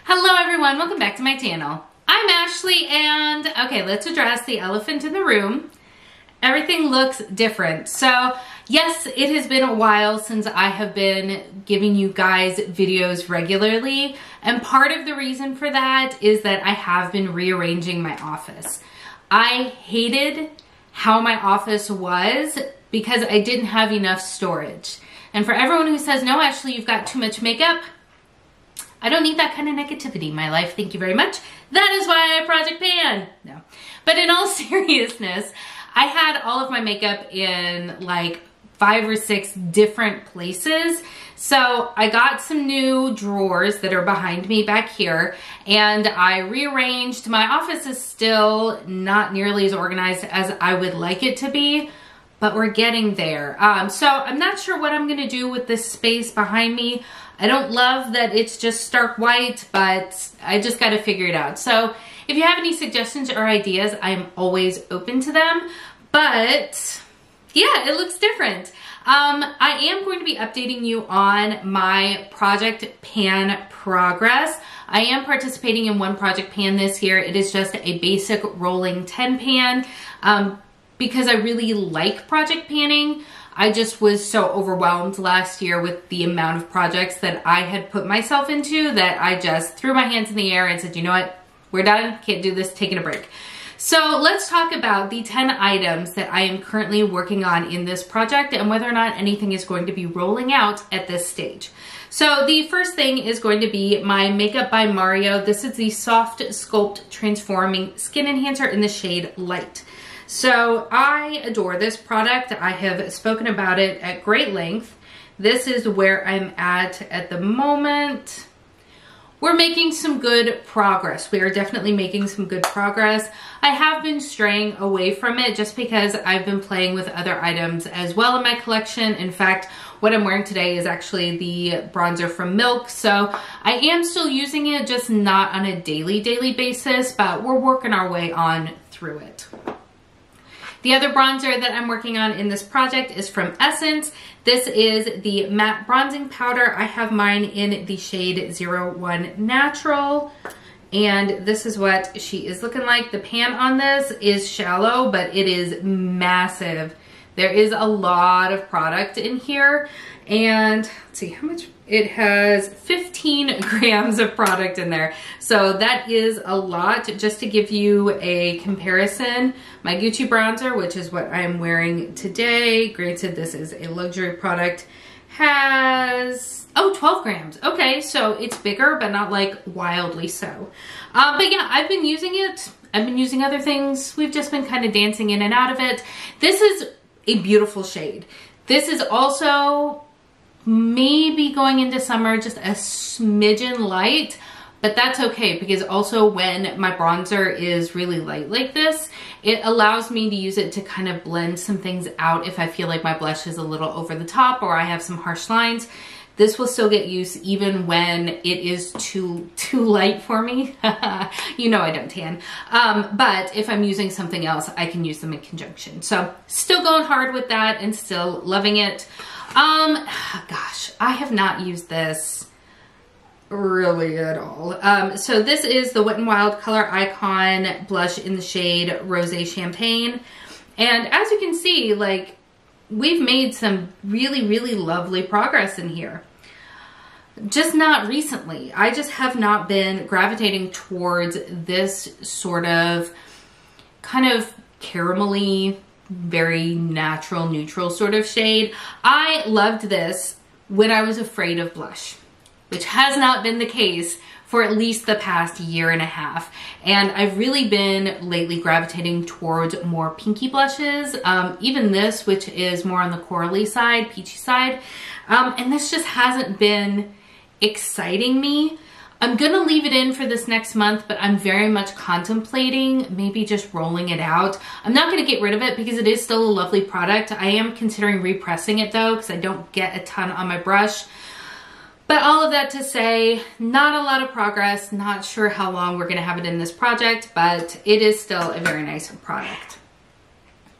Hello everyone, welcome back to my channel. I'm Ashley and okay, let's address the elephant in the room. Everything looks different. So yes, it has been a while since I have been giving you guys videos regularly. And part of the reason for that is that I have been rearranging my office. I hated how my office was because I didn't have enough storage. And for everyone who says, no, Ashley, you've got too much makeup, I don't need that kind of negativity in my life. Thank you very much. That is why I project pan. No. But in all seriousness, I had all of my makeup in like 5 or 6 different places. So I got some new drawers that are behind me back here and I rearranged. My office is still not nearly as organized as I would like it to be, but we're getting there. So I'm not sure what I'm gonna do with this space behind me. I don't love that it's just stark white, but I just gotta figure it out. So if you have any suggestions or ideas, I'm always open to them. But yeah, it looks different. I am going to be updating you on my project pan progress. I am participating in one project pan this year. It is just a basic rolling 10 pan because I really like project panning. I just was so overwhelmed last year with the amount of projects that I had put myself into that I just threw my hands in the air and said, you know what, we're done, can't do this, taking a break. So let's talk about the 10 items that I am currently working on in this project and whether or not anything is going to be rolling out at this stage. So the first thing is going to be my Makeup by Mario. This is the Soft Sculpt Transforming Skin Enhancer in the shade Light. So I adore this product. I have spoken about it at great length. This is where I'm at the moment. We're making some good progress. We are definitely making some good progress. I have been straying away from it just because I've been playing with other items as well in my collection. In fact, what I'm wearing today is actually the bronzer from Milk. So I am still using it, just not on a daily basis, but we're working our way on through it. The other bronzer that I'm working on in this project is from Essence. This is the matte bronzing powder. I have mine in the shade 01 Natural. And this is what she is looking like. The pan on this is shallow, but it is massive. There is a lot of product in here. And let's see how much, it has 15 grams of product in there. So that is a lot. Just to give you a comparison, my Gucci bronzer, which is what I'm wearing today, granted this is a luxury product, has, oh, 12 grams. Okay, so it's bigger, but not like wildly so. But yeah, I've been using it. I've been using other things. We've just been kind of dancing in and out of it. This is a beautiful shade. This is also maybe going into summer just a smidgen light, but that's okay because also when my bronzer is really light like this, it allows me to use it to kind of blend some things out if I feel like my blush is a little over the top or I have some harsh lines. This will still get use even when it is too light for me. You know I don't tan. But if I'm using something else, I can use them in conjunction. So still going hard with that and still loving it. Gosh, I have not used this really at all. So this is the Wet n Wild Color Icon blush in the shade Rosé Champagne. And as you can see, like, we've made some really lovely progress in here. Just not recently. I just have not been gravitating towards this sort of kind of caramelly, very natural, neutral sort of shade. I loved this when I was afraid of blush, which has not been the case for at least the past year and a half. And I've really been lately gravitating towards more pinky blushes. Even this, which is more on the corally side, peachy side. And this just hasn't been exciting me. I'm gonna leave it in for this next month, but I'm very much contemplating maybe just rolling it out. I'm not gonna get rid of it because it is still a lovely product. I am considering repressing it though, because I don't get a ton on my brush. But all of that to say, not a lot of progress, not sure how long we're gonna have it in this project, but it is still a very nice product.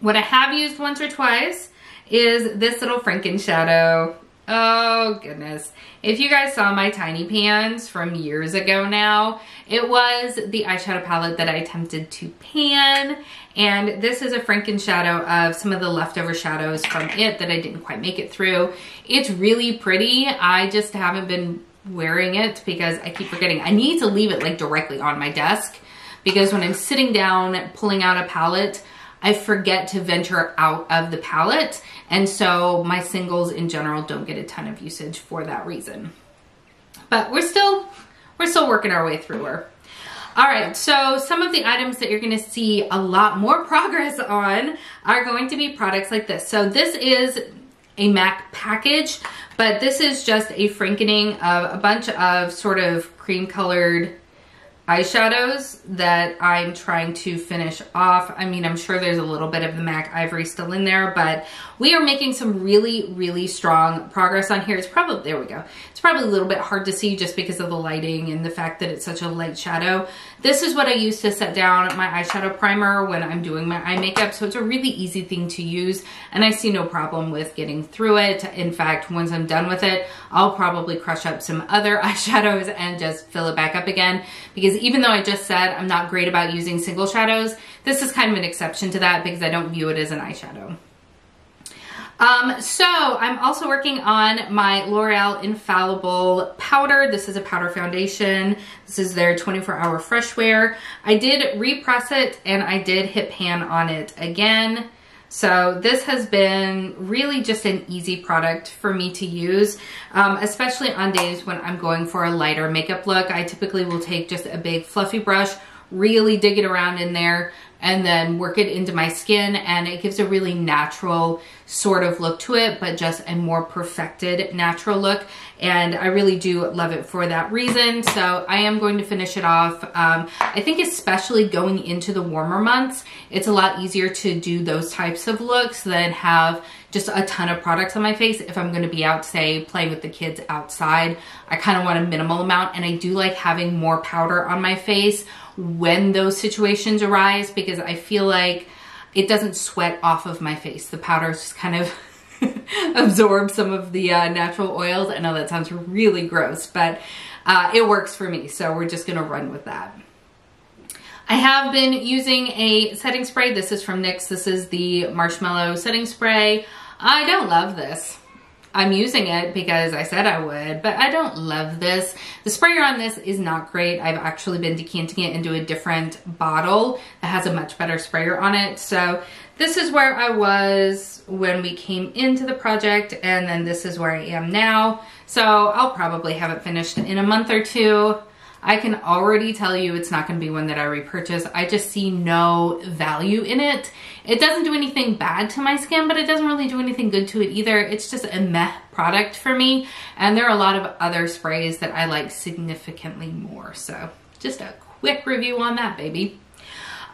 What I have used once or twice is this little frankenshadow. Oh goodness. If you guys saw my tiny pans from years ago now, it was the eyeshadow palette that I attempted to pan. And this is a frankenshadow of some of the leftover shadows from it that I didn't quite make it through. It's really pretty. I just haven't been wearing it because I keep forgetting. I need to leave it like directly on my desk because when I'm sitting down pulling out a palette, I forget to venture out of the palette. And so my singles in general don't get a ton of usage for that reason. But we're still working our way through her. All right, so some of the items that you're gonna see a lot more progress on are going to be products like this. So this is a MAC package, but this is just a frankening of a bunch of sort of cream colored eyeshadows that I'm trying to finish off. I mean, I'm sure there's a little bit of the MAC Ivory still in there, but we are making some really, really strong progress on here. It's probably, there we go. It's probably a little bit hard to see just because of the lighting and the fact that it's such a light shadow. This is what I use to set down my eyeshadow primer when I'm doing my eye makeup. So it's a really easy thing to use and I see no problem with getting through it. In fact, once I'm done with it, I'll probably crush up some other eyeshadows and just fill it back up again, because even though I just said I'm not great about using single shadows, this is kind of an exception to that because I don't view it as an eyeshadow. So I'm also working on my L'Oreal Infallible powder. This is a powder foundation. This is their 24-hour fresh wear. I did repress it and I did hit pan on it again. So this has been really just an easy product for me to use, especially on days when I'm going for a lighter makeup look. I typically will take just a big fluffy brush, really dig it around in there, and then work it into my skin, and it gives a really natural sort of look to it, but just a more perfected natural look. And I really do love it for that reason. So I am going to finish it off. I think especially going into the warmer months, it's a lot easier to do those types of looks than have just a ton of products on my face. If I'm gonna be out, say, playing with the kids outside, I kind of want a minimal amount, and I do like having more powder on my face when those situations arise, because I feel like it doesn't sweat off of my face. The powder just kind of absorbs some of the natural oils. I know that sounds really gross, but it works for me, so we're just gonna run with that. I have been using a setting spray. This is from NYX. This is the Marshmallow Setting Spray. I don't love this. I'm using it because I said I would, but I don't love this. The sprayer on this is not great. I've actually been decanting it into a different bottle that has a much better sprayer on it. So this is where I was when we came into the project, and then this is where I am now. So I'll probably have it finished in a month or two. I can already tell you it's not going to be one that I repurchase. I just see no value in it. It doesn't do anything bad to my skin, but it doesn't really do anything good to it either. It's just a meh product for me. And there are a lot of other sprays that I like significantly more. So just a quick review on that, baby.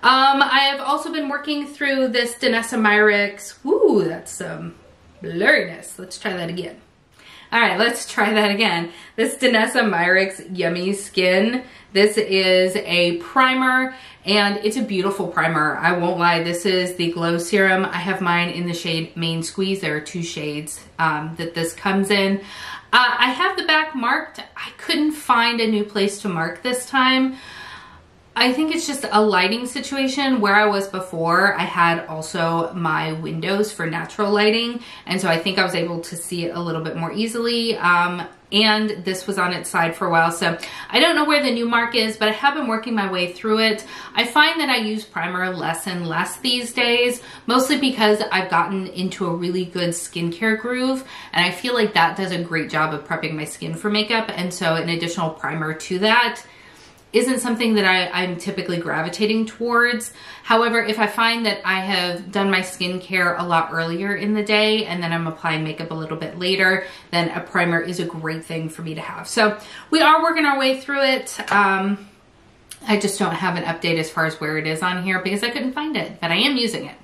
I have also been working through this Danessa Myricks. Ooh, that's some blurriness. Let's try that again. All right, let's try that again. This Danessa Myricks Yummy Skin. This is a primer, and it's a beautiful primer. I won't lie, this is the Glow Serum. I have mine in the shade Main Squeeze. There are two shades that this comes in. I have the back marked. I couldn't find a new place to mark this time. I think it's just a lighting situation. Where I was before, I had also my windows for natural lighting, and so I think I was able to see it a little bit more easily. And this was on its side for a while, so I don't know where the new mark is, but I have been working my way through it. I find that I use primer less and less these days, mostly because I've gotten into a really good skincare groove, and I feel like that does a great job of prepping my skin for makeup, and so an additional primer to that isn't something that I'm typically gravitating towards. However, if I find that I have done my skincare a lot earlier in the day and then I'm applying makeup a little bit later, then a primer is a great thing for me to have. So we are working our way through it. I just don't have an update as far as where it is on here because I couldn't find it, but I am using it.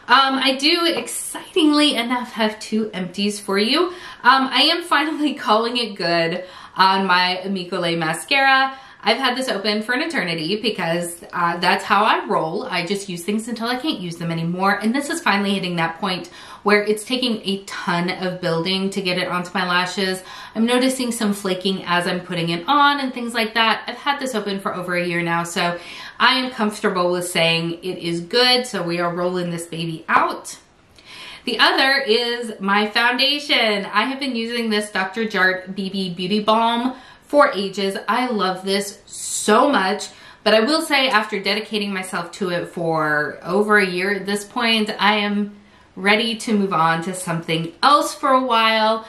I do, excitingly enough, have two empties for you. I am finally calling it good on my Amicole mascara. I've had this open for an eternity because that's how I roll. I just use things until I can't use them anymore. And this is finally hitting that point where it's taking a ton of building to get it onto my lashes. I'm noticing some flaking as I'm putting it on and things like that. I've had this open for over a year now, so I am comfortable with saying it is good. So we are rolling this baby out. The other is my foundation. I have been using this Dr. Jart BB Beauty Balm for ages. I love this so much, but I will say after dedicating myself to it for over a year at this point, I am ready to move on to something else for a while,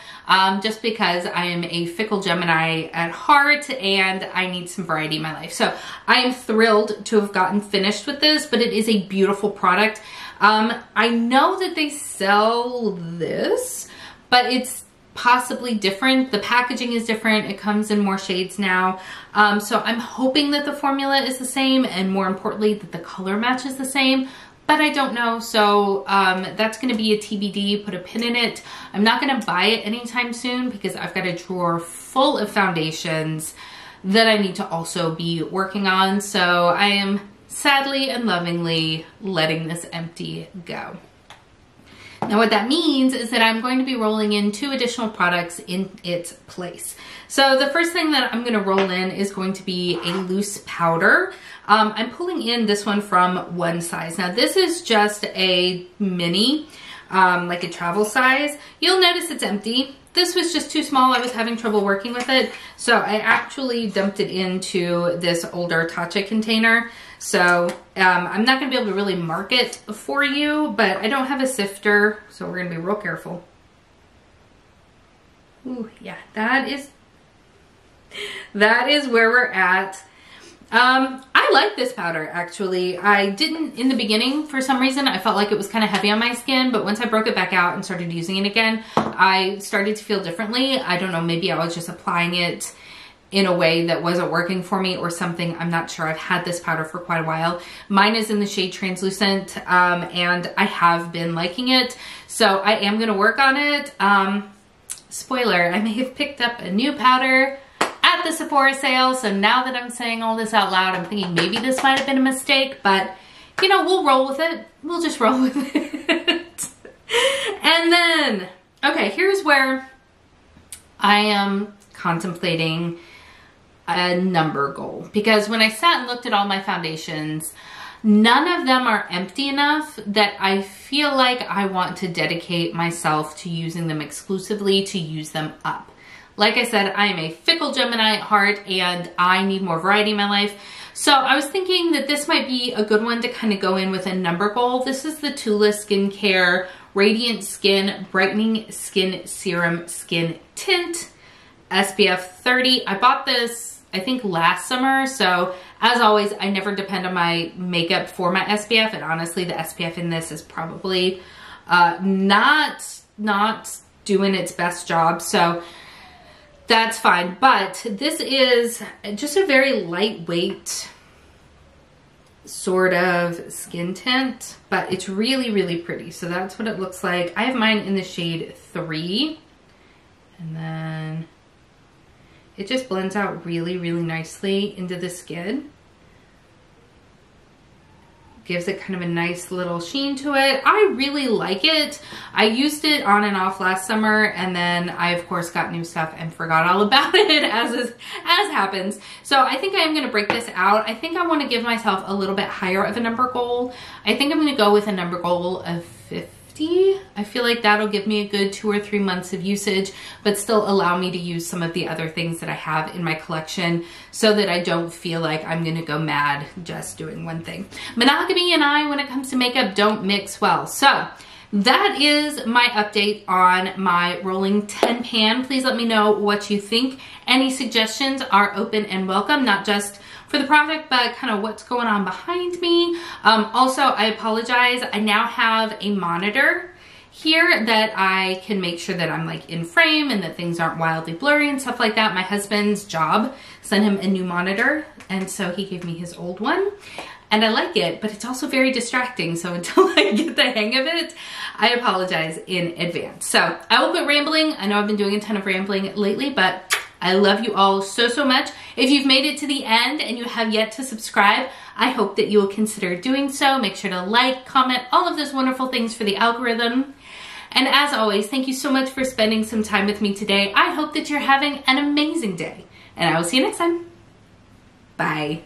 just because I am a fickle Gemini at heart and I need some variety in my life. So I am thrilled to have gotten finished with this, but it is a beautiful product. I know that they sell this, but it's possibly different. The packaging is different. It comes in more shades now. So I'm hoping that the formula is the same, and more importantly, that the color match is the same, but I don't know. So that's going to be a TBD, put a pin in it. I'm not going to buy it anytime soon because I've got a drawer full of foundations that I need to also be working on. So I am sadly and lovingly letting this empty go. Now what that means is that I'm going to be rolling in 2 additional products in its place. So the first thing that I'm going to roll in is going to be a loose powder. I'm pulling in this one from One Size. Now this is just a mini, like a travel size. You'll notice it's empty. This was just too small. I was having trouble working with it. So I actually dumped it into this older Tatcha container. So I'm not going to be able to really mark it for you, but I don't have a sifter, so we're going to be real careful. Ooh, yeah, that is where we're at. I like this powder, actually. I didn't in the beginning. For some reason, I felt like it was kind of heavy on my skin, but once I broke it back out and started using it again, I started to feel differently. I don't know, maybe I was just applying it in a way that wasn't working for me or something. I'm not sure. I've had this powder for quite a while. Mine is in the shade Translucent, and I have been liking it. So I am going to work on it. Spoiler, I may have picked up a new powder at the Sephora sale. So now that I'm saying all this out loud, I'm thinking maybe this might have been a mistake, but you know, we'll roll with it. We'll just roll with it. And then, okay, here's where I am contemplating a number goal, because when I sat and looked at all my foundations, none of them are empty enough that I feel like I want to dedicate myself to using them exclusively to use them up. Like I said, I am a fickle Gemini at heart and I need more variety in my life. So I was thinking that this might be a good one to kind of go in with a number goal. This is the Tula Skincare Radiant Skin Brightening Skin Serum Skin Tint SPF 30. I bought this, I think, last summer. So as always, I never depend on my makeup for my SPF. And honestly, the SPF in this is probably not doing its best job. So that's fine. But this is just a very lightweight sort of skin tint, but it's really, really pretty. So that's what it looks like. I have mine in the shade 3. And then it just blends out really, really nicely into the skin. Gives it kind of a nice little sheen to it. I really like it. I used it on and off last summer, and then I of course got new stuff and forgot all about it as happens. So I think I am gonna break this out. I think I wanna give myself a little bit higher of a number goal. I think I'm gonna go with a number goal of 50. I feel like that'll give me a good 2 or 3 months of usage, but still allow me to use some of the other things that I have in my collection so that I don't feel like I'm gonna go mad just doing one thing. Monogamy and I, when it comes to makeup, don't mix well. So that is my update on my rolling 10 pan. Please let me know what you think. Any suggestions are open and welcome, not just for the project, but kind of what's going on behind me. Also, I apologize. I now have a monitor here that I can make sure that I'm like in frame and that things aren't wildly blurry and stuff like that. My husband's job sent him a new monitor, and so he gave me his old one. And I like it, but it's also very distracting. So until I get the hang of it, I apologize in advance. So I will quit rambling. I know I've been doing a ton of rambling lately, but I love you all so, so much. If you've made it to the end and you have yet to subscribe, I hope that you will consider doing so. Make sure to like, comment, all of those wonderful things for the algorithm. And as always, thank you so much for spending some time with me today. I hope that you're having an amazing day, and I will see you next time. Bye.